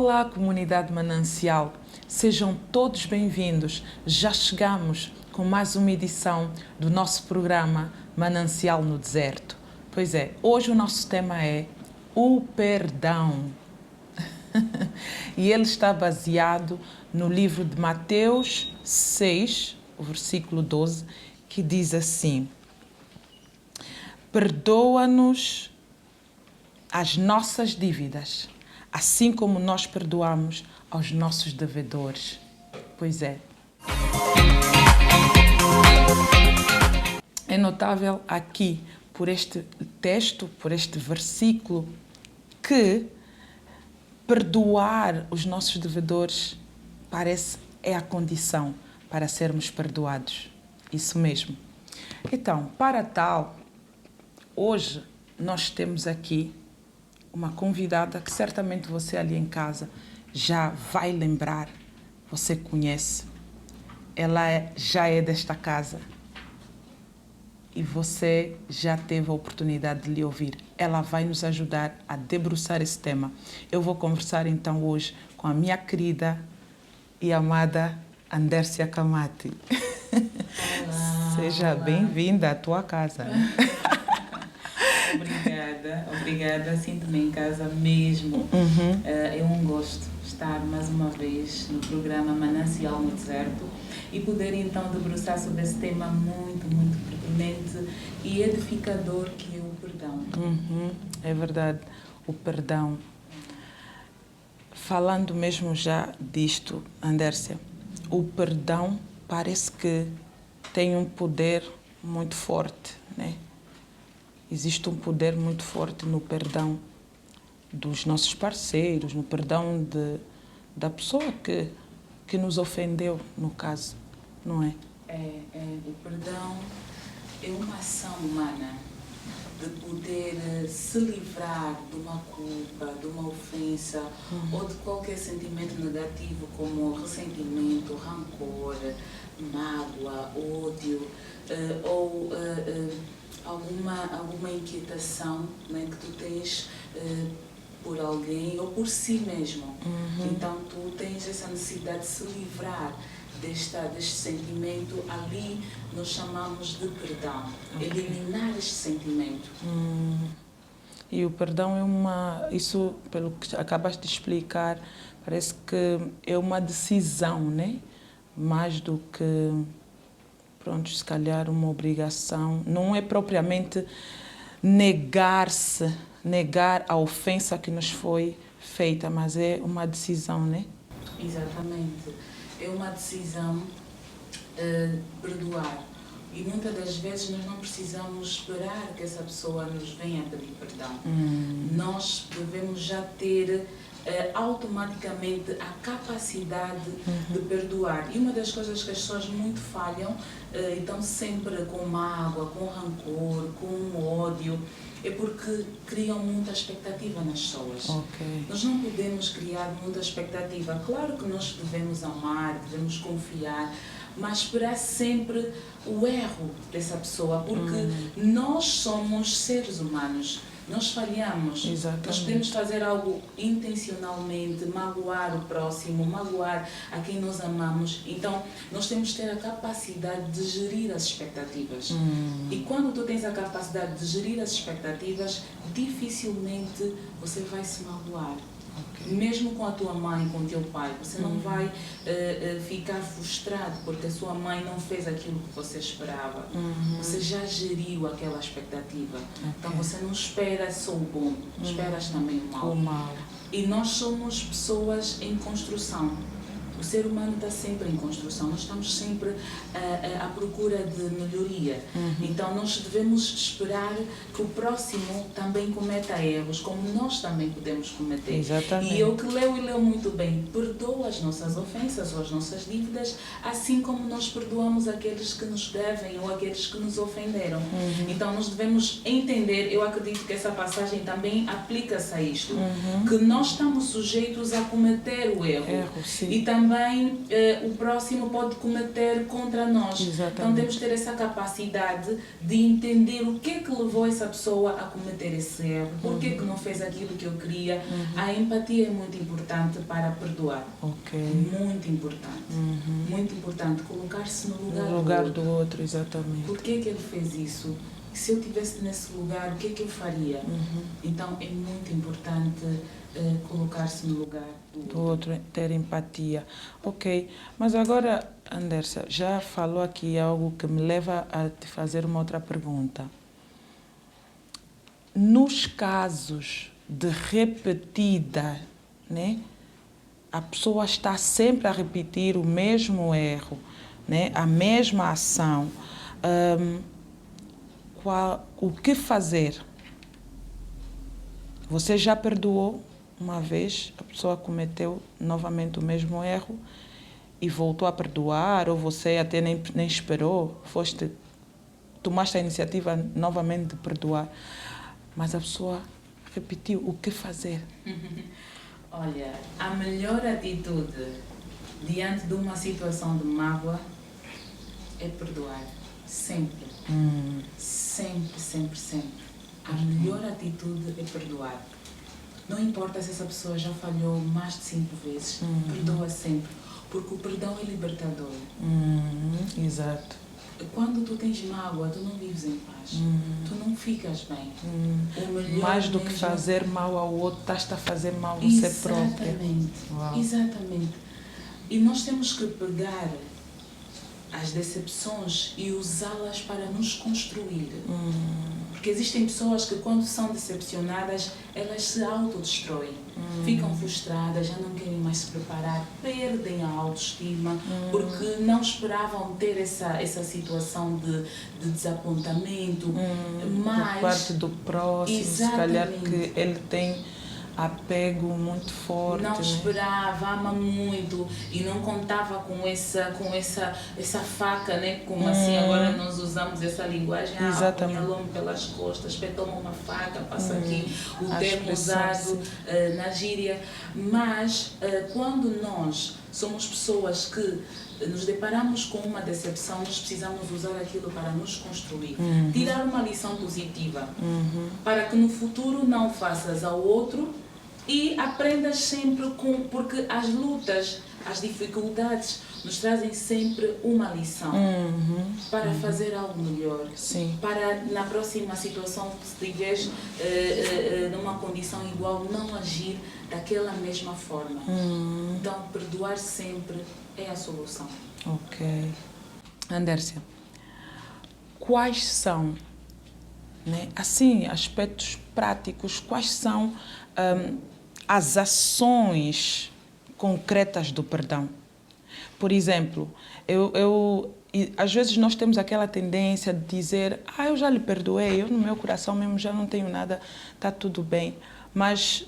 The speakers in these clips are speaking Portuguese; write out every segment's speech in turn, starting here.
Olá, comunidade Manancial. Sejam todos bem-vindos. Já chegamos com mais uma edição do nosso programa Manancial no Deserto. Pois é, hoje o nosso tema é o perdão. E ele está baseado no livro de Mateus 6, o versículo 12, que diz assim: perdoa-nos as nossas dívidas, assim como nós perdoamos aos nossos devedores. Pois é. É notável aqui, por este texto, por este versículo, que perdoar os nossos devedores é a condição para sermos perdoados. Isso mesmo. Então, para tal, hoje nós temos aqui uma convidada que certamente você ali em casa já vai lembrar, você conhece. Ela já é desta casa e você já teve a oportunidade de lhe ouvir. Ela vai nos ajudar a debruçar esse tema. Eu vou conversar então hoje com a minha querida e amada Andércia Camati. Olá, Seja olá. Bem-vinda à tua casa. Obrigada. Sinto-me em casa mesmo. É um gosto estar mais uma vez no programa Manancial no Deserto e poder então debruçar sobre esse tema muito, muito pertinente e edificador que é o perdão. É verdade, o perdão. Falando mesmo já disto, Andércia, o perdão parece que tem um poder muito forte, né? Existe um poder muito forte no perdão dos nossos parceiros, no perdão da pessoa que nos ofendeu, no caso, não é? O perdão é uma ação humana de poder se livrar de uma culpa, de uma ofensa ou de qualquer sentimento negativo como ressentimento, rancor, mágoa, ódio ou alguma inquietação, né, que tu tens por alguém ou por si mesmo. Então tu tens essa necessidade de se livrar deste sentimento. Ali nós chamamos de perdão. Eliminar este sentimento. E o perdão isso, pelo que acabas de explicar, parece que é uma decisão, né? Mais do que, pronto, se calhar uma obrigação. Não é propriamente negar a ofensa que nos foi feita, mas é uma decisão, né? Exatamente. É uma decisão perdoar. E muitas das vezes nós não precisamos esperar que essa pessoa nos venha pedir perdão. Nós devemos já ter automaticamente a capacidade de perdoar. E uma das coisas que as pessoas muito falham, e estão sempre com mágoa, com rancor, com ódio, é porque criam muita expectativa nas pessoas. Nós não podemos criar muita expectativa. Claro que nós devemos amar, devemos confiar, mas esperar sempre o erro dessa pessoa, porque nós somos seres humanos. Nós falhamos. Exatamente. Nós podemos fazer algo intencionalmente, magoar o próximo, magoar a quem nós amamos. Então, nós temos que ter a capacidade de gerir as expectativas. E quando tu tens a capacidade de gerir as expectativas, dificilmente você vai se magoar. Mesmo com a tua mãe, com o teu pai, você não vai ficar frustrado porque a sua mãe não fez aquilo que você esperava. Você já geriu aquela expectativa. Então você não espera só o bom, esperas também o mal. E nós somos pessoas em construção. O ser humano está sempre em construção, nós estamos sempre à procura de melhoria. Então nós devemos esperar que o próximo também cometa erros, como nós também podemos cometer. Exatamente. E eu que leio muito bem, perdoa as nossas ofensas ou as nossas dívidas, assim como nós perdoamos aqueles que nos devem ou aqueles que nos ofenderam. Então nós devemos entender, eu acredito que essa passagem também aplica-se a isto, que nós estamos sujeitos a cometer o erro. Sim. E também o próximo pode cometer contra nós. Exatamente. Então temos que ter essa capacidade capacidade de entender o que é que levou essa pessoa a cometer esse erro, por que é que não fez aquilo que eu queria. A empatia é muito importante para perdoar. Muito importante. Muito importante colocar-se no lugar do outro, exatamente. Por que é que ele fez isso? Se eu estivesse nesse lugar, o que é que eu faria? Então, é muito importante colocar-se no lugar do outro, ter empatia. Ok, mas agora, Andersa, já falou aqui algo que me leva a te fazer uma outra pergunta. Nos casos de repetida, né, a pessoa está sempre a repetir o mesmo erro, né, a mesma ação, o que fazer? Você já perdoou uma vez, a pessoa cometeu novamente o mesmo erro e voltou a perdoar, ou você até nem esperou, tomaste a iniciativa novamente de perdoar, mas a pessoa repetiu, o que fazer? Olha, a melhor atitude diante de uma situação de mágoa é perdoar, sempre. Sempre, sempre, sempre. A melhor atitude é perdoar. Não importa se essa pessoa já falhou mais de 5 vezes, perdoa sempre, porque o perdão é libertador. Exato. Quando tu tens mágoa, tu não vives em paz, tu não ficas bem. O melhor mais do que fazer mal ao outro, estás a fazer mal a você próprio. Exatamente, exatamente. E nós temos que pegar as decepções e usá-las para nos construir. Porque existem pessoas que quando são decepcionadas, elas se autodestroem. Ficam frustradas, já não querem mais se preparar, perdem a autoestima, porque não esperavam ter essa situação de desapontamento. Mas, por parte do próximo, se calhar que ele tem apego muito forte. Não esperava, ama muito e não contava com essa faca, né? Como assim agora nós usamos essa linguagem, apunhalou-me pelas costas, toma uma faca, passa aqui o termo usado na gíria. Mas quando nós somos pessoas que nos deparamos com uma decepção, nós precisamos usar aquilo para nos construir, tirar uma lição positiva, para que no futuro não faças ao outro e aprendas sempre porque as lutas, as dificuldades nos trazem sempre uma lição para fazer algo melhor. Sim. Para na próxima situação, se estiveres numa condição igual, não agir daquela mesma forma. Então, perdoar sempre é a solução. Ok. Andersa, quais são, né, assim, aspectos práticos, quais são as ações concretas do perdão? Por exemplo, às vezes nós temos aquela tendência de dizer, eu já lhe perdoei, eu no meu coração mesmo já não tenho nada, está tudo bem. Mas,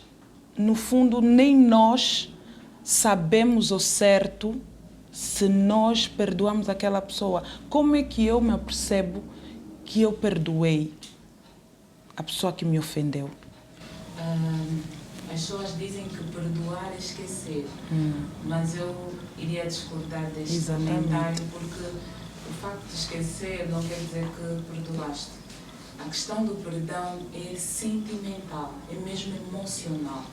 no fundo, nem nós sabemos ao certo se nós perdoamos aquela pessoa. Como é que eu me apercebo que eu perdoei a pessoa que me ofendeu? As pessoas dizem que perdoar é esquecer, mas eu iria discordar deste comentário, porque o facto de esquecer não quer dizer que perdoaste. A questão do perdão é sentimental, é mesmo emocional,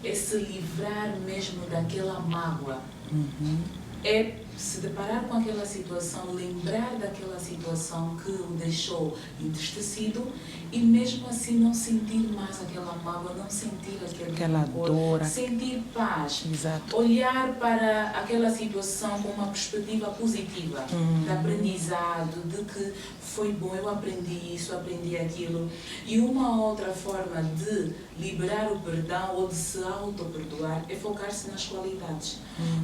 é se livrar mesmo daquela mágoa. É se deparar com aquela situação, lembrar daquela situação que o deixou entristecido e mesmo assim não sentir mais aquela mágoa, não sentir aquela dor, sentir paz. Exato. Olhar para aquela situação com uma perspectiva positiva, de aprendizado, de que foi bom, eu aprendi isso, aprendi aquilo. E uma outra forma de liberar o perdão ou de se auto-perdoar é focar-se nas qualidades.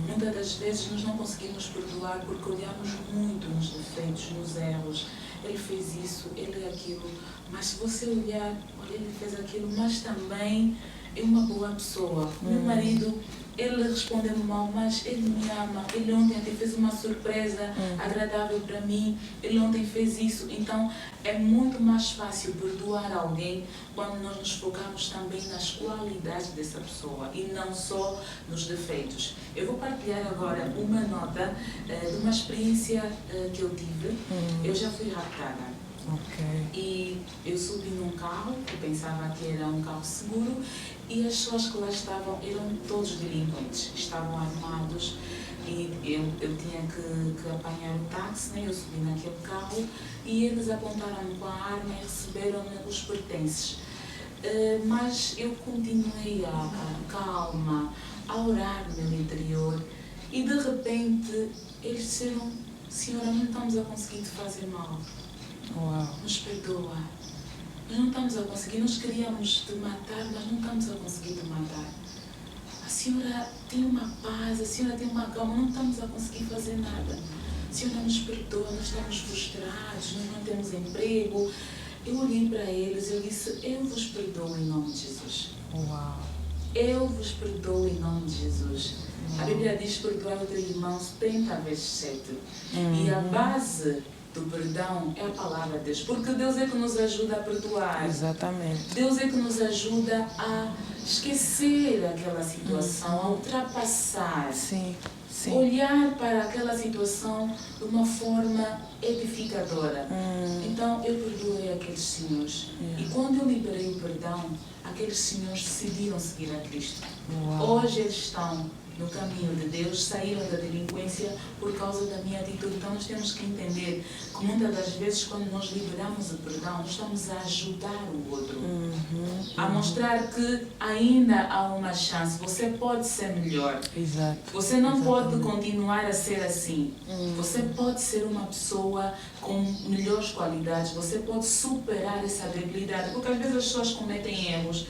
Muitas das vezes nós não conseguimos perdoar porque olhamos muito nos defeitos, nos erros. Ele fez isso, ele é aquilo. Mas se você olhar, olha, ele fez aquilo, mas também é uma boa pessoa. Meu marido, ele respondeu mal, mas ele me ama. Ele ontem até fez uma surpresa agradável para mim. Ele ontem fez isso. Então, é muito mais fácil perdoar alguém quando nós nos focamos também nas qualidades dessa pessoa e não só nos defeitos. Eu vou partilhar agora uma nota de uma experiência que eu tive. Eu já fui raptada. eu subi num carro, eu pensava que era um carro seguro, e as pessoas que lá estavam eram todos delinquentes, estavam armados, e eu tinha que apanhar o táxi, né? Eu subi naquele carro, e eles apontaram-me com a arma e receberam-me os pertences. Mas eu continuei calma, a orar no meu interior, e de repente eles disseram: Senhora, não estamos a conseguir te fazer mal. Uau. Nos perdoa. Nós não estamos a conseguir, nós queríamos te matar, mas não estamos a conseguir te matar. A senhora tem uma paz, a senhora tem uma calma, não estamos a conseguir fazer nada. A senhora nos perdoa, nós estamos frustrados, nós não temos emprego. Eu olhei para eles e eu disse: eu vos perdoo em nome de Jesus. Uau. Eu vos perdoo em nome de Jesus. A Bíblia diz: perdoar o teu irmão 70 vezes 7. E a base do perdão é a palavra de Deus. Porque Deus é que nos ajuda a perdoar. Exatamente. Deus é que nos ajuda a esquecer aquela situação, a ultrapassar. Sim, sim. Olhar para aquela situação de uma forma edificadora. Então eu perdoei aqueles senhores. E quando eu liberei o perdão, aqueles senhores decidiram seguir a Cristo. Uau. Hoje eles estão no caminho de Deus, saíram da delinquência por causa da minha atitude. Então nós temos que entender que muitas das vezes, quando nós liberamos o perdão, nós estamos a ajudar o outro, a mostrar que ainda há uma chance, você pode ser melhor. Exato. Você não pode continuar a ser assim. Você pode ser uma pessoa com melhores qualidades, você pode superar essa debilidade, porque às vezes as pessoas cometem erros.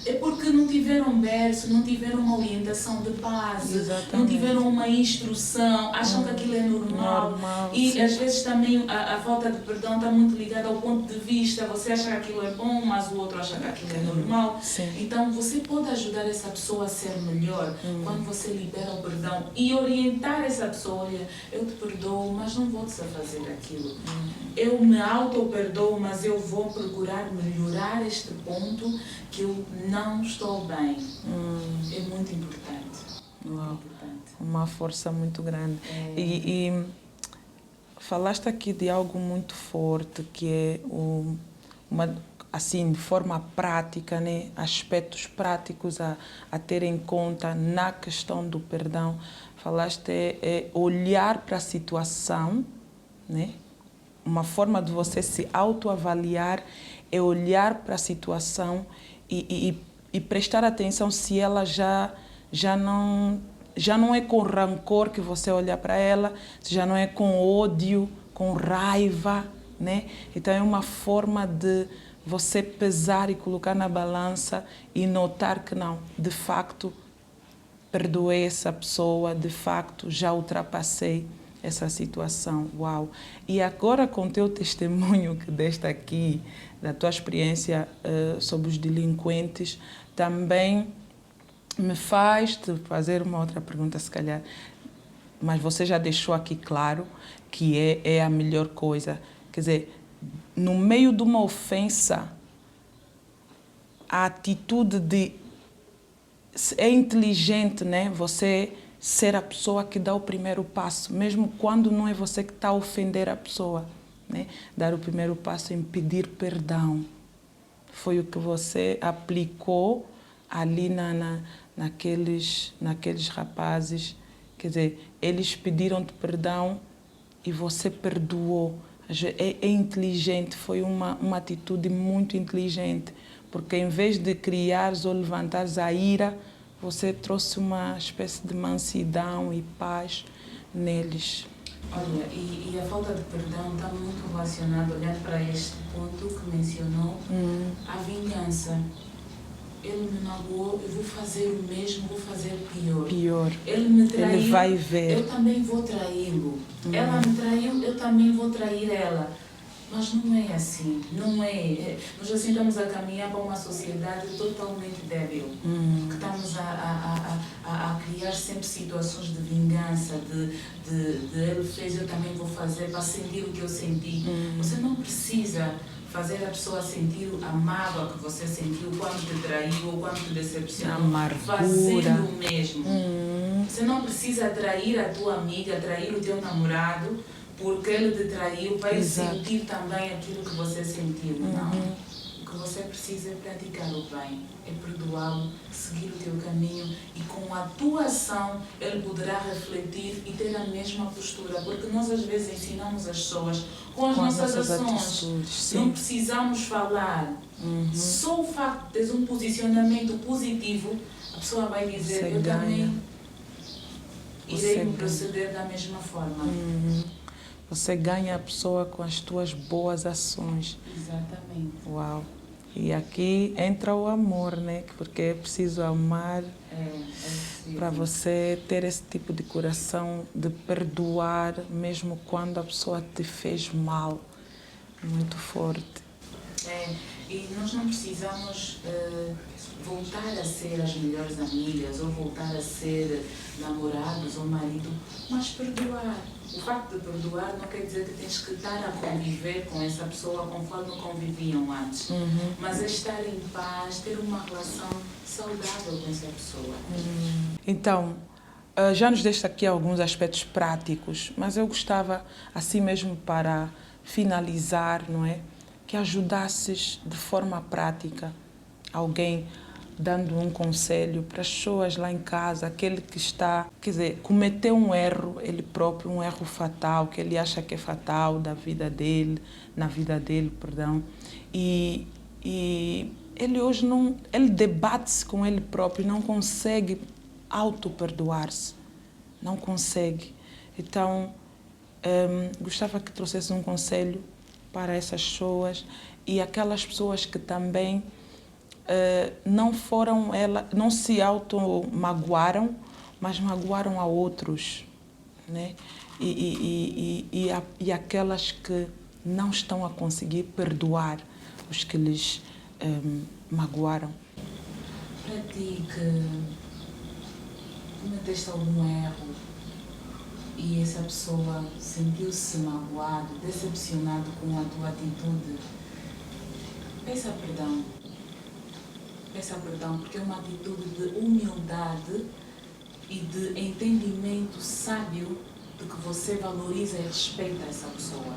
É porque não tiveram berço, não tiveram uma orientação de base, não tiveram uma instrução, acham que aquilo é normal. E sim. às vezes também a falta de perdão está muito ligada ao ponto de vista. Você acha que aquilo é bom, mas o outro acha que aquilo é normal. Sim. Então você pode ajudar essa pessoa a ser melhor quando você libera o perdão e orientar essa pessoa: olha, eu te perdoo, mas não vou-te fazer aquilo. Eu me auto-perdoo, mas eu vou procurar melhorar este ponto que eu não estou bem. É muito importante. Uau. Muito importante. Uma força muito grande. E falaste aqui de algo muito forte, que é assim, de forma prática, né? Aspectos práticos a ter em conta na questão do perdão. Falaste olhar para a situação, né? Uma forma de você se autoavaliar é olhar para a situação e prestar atenção se ela já não é com rancor que você olha para ela, se já não é com ódio, com raiva, né? Então é uma forma de você pesar e colocar na balança e notar que não, de facto, perdoei essa pessoa, de facto, já ultrapassei essa situação. Uau! E agora, com o teu testemunho que deste aqui, da tua experiência sobre os delinquentes, também me faz te fazer uma outra pergunta, se calhar, mas você já deixou aqui claro que é a melhor coisa. Quer dizer, no meio de uma ofensa, a atitude de... É inteligente, né? Você ser a pessoa que dá o primeiro passo, mesmo quando não é você que está a ofender a pessoa, né? Dar o primeiro passo em pedir perdão. Foi o que você aplicou ali naqueles rapazes. Quer dizer, eles pediram-te perdão e você perdoou. É inteligente, foi uma atitude muito inteligente, porque em vez de criares ou levantares a ira, você trouxe uma espécie de mansidão e paz neles. Olha, e a falta de perdão está muito relacionada, olhando para este ponto que mencionou, a vingança. Ele me magoou, eu vou fazer o mesmo, vou fazer pior. Ele me traiu, ele vai ver. Eu também vou traí-lo. Ela me traiu, eu também vou trair ela. Mas não é assim, não é. Nós assim estamos a caminhar para uma sociedade totalmente débil, que estamos a criar sempre situações de vingança, de ele fez, eu também vou fazer, para sentir o que eu senti. Você não precisa fazer a pessoa sentir a mágoa que você sentiu quando te traiu ou quando te decepcionou, fazendo o mesmo. Você não precisa trair a tua amiga, trair o teu namorado, porque ele te traiu, vai sentir também aquilo que você sentiu. Não. que você precisa é praticar o bem, é perdoá-lo, seguir o teu caminho e com a tua ação ele poderá refletir e ter a mesma postura, porque nós às vezes ensinamos as pessoas com as nossas ações, atitudes, não precisamos falar. Só o facto de teres um posicionamento positivo, a pessoa vai dizer, Você eu ganha. também Você irei ganha. proceder da mesma forma. Você ganha a pessoa com as tuas boas ações. Exatamente. Uau! E aqui entra o amor, né? Porque é preciso amar para você ter esse tipo de coração de perdoar, mesmo quando a pessoa te fez mal. Muito forte. E nós não precisamos voltar a ser as melhores amigas ou voltar a ser namorados ou marido, mas perdoar. O facto de perdoar não quer dizer que tens que estar a conviver com essa pessoa conforme conviviam antes, mas é estar em paz, ter uma relação saudável com essa pessoa. Então, já nos deste aqui alguns aspectos práticos, mas eu gostava, assim mesmo para finalizar, não é? Que ajudasses de forma prática alguém dando um conselho para as pessoas lá em casa, aquele que está, quer dizer, cometeu um erro, ele próprio, um erro fatal, que ele acha que é fatal da vida dele, na vida dele, perdão, e ele hoje não, ele debate-se com ele próprio, não consegue auto-perdoar-se, não consegue. Então, gostava que trouxesse um conselho para essas pessoas e aquelas pessoas que também não se auto-magoaram, mas magoaram a outros, né? E aquelas que não estão a conseguir perdoar os que lhes magoaram. Para ti que cometeste algum erro e essa pessoa sentiu-se magoado, decepcionado com a tua atitude, peça perdão. Peça perdão, porque é uma atitude de humildade e de entendimento sábio de que você valoriza e respeita essa pessoa.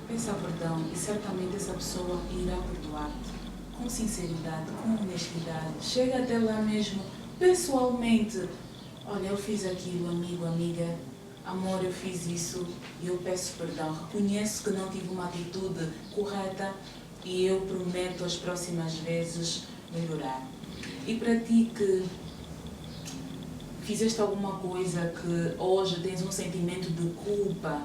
Peça perdão e certamente essa pessoa irá perdoar-te com sinceridade, com honestidade. Chega até lá mesmo, pessoalmente. Olha, eu fiz aquilo, amigo, amiga. Amor, eu fiz isso e eu peço perdão. Reconheço que não tive uma atitude correta e eu prometo as próximas vezes melhorar. E para ti que fizeste alguma coisa que hoje tens um sentimento de culpa,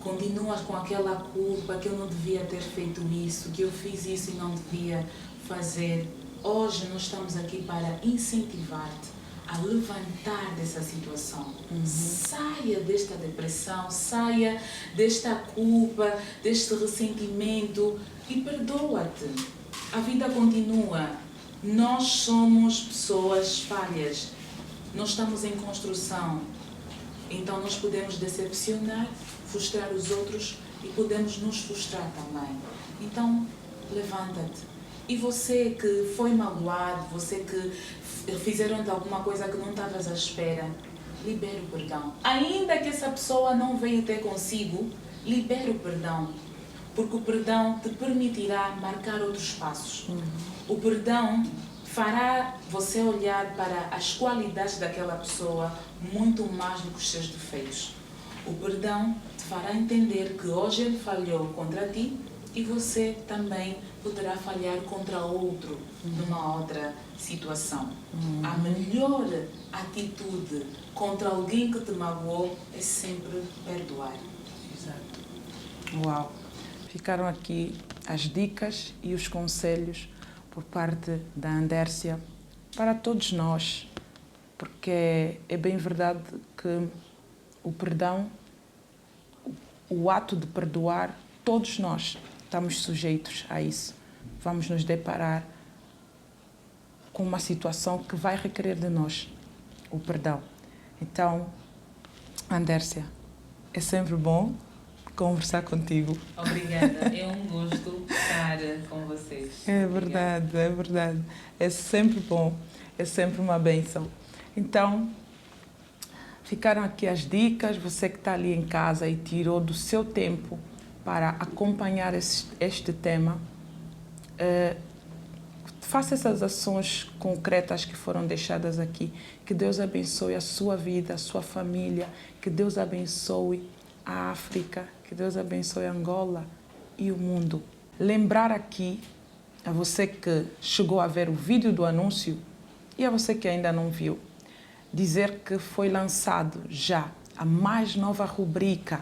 continuas com aquela culpa que eu não devia ter feito isso, que eu fiz isso e não devia fazer, hoje nós estamos aqui para incentivar-te a levantar dessa situação. Saia desta depressão, saia desta culpa, deste ressentimento e perdoa-te. A vida continua. Nós somos pessoas falhas. Nós estamos em construção. Então nós podemos decepcionar, frustrar os outros e podemos nos frustrar também. Então, levanta-te. E você que foi magoado, você que fizeram-te alguma coisa que não estavas à espera, libere o perdão. Ainda que essa pessoa não veio ter consigo, libere o perdão. Porque o perdão te permitirá marcar outros passos. O perdão fará você olhar para as qualidades daquela pessoa muito mais do que os seus defeitos. O perdão te fará entender que hoje ele falhou contra ti e você também poderá falhar contra outro numa outra situação. A melhor atitude contra alguém que te magoou é sempre perdoar. Exato. Uau! Ficaram aqui as dicas e os conselhos por parte da Andércia para todos nós, porque é bem verdade que o perdão, o ato de perdoar, todos nós estamos sujeitos a isso. Vamos nos deparar com uma situação que vai requerer de nós o perdão. Então, Andércia, é sempre bom conversar contigo. Obrigada, é um gosto estar com vocês. É verdade, é verdade. É sempre bom, é sempre uma bênção. Então, ficaram aqui as dicas, você que está ali em casa e tirou do seu tempo para acompanhar este tema, Faça essas ações concretas que foram deixadas aqui. Que Deus abençoe a sua vida, a sua família. Que Deus abençoe a África. Que Deus abençoe a Angola e o mundo. Lembrar aqui a você que chegou a ver o vídeo do anúncio e a você que ainda não viu, dizer que foi lançado já a mais nova rubrica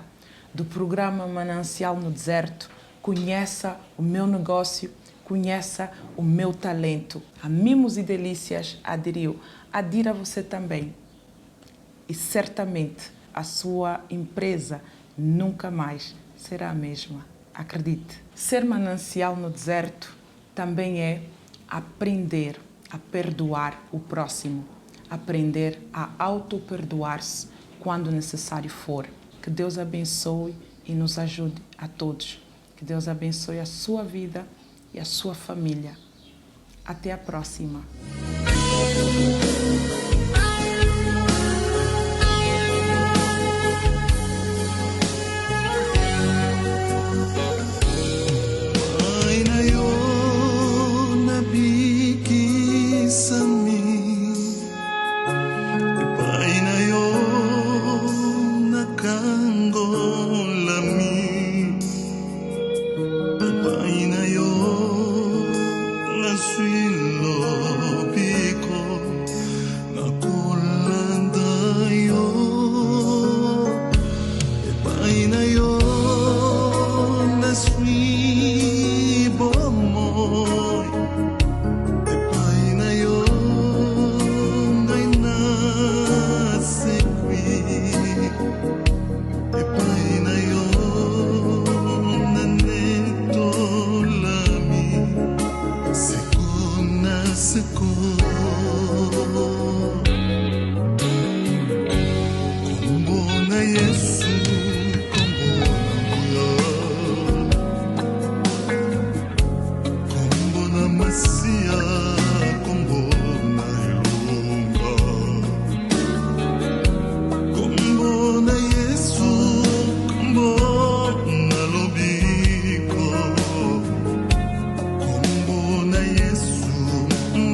do programa Manancial no Deserto. Conheça o meu negócio, conheça o meu talento. A Mimos e Delícias aderiu. Adira você também. E certamente a sua empresa nunca mais será a mesma. Acredite. Ser manancial no deserto também é aprender a perdoar o próximo. Aprender a auto-perdoar-se quando necessário for. Que Deus abençoe e nos ajude a todos. Que Deus abençoe a sua vida e a sua família. Até a próxima.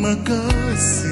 Makasi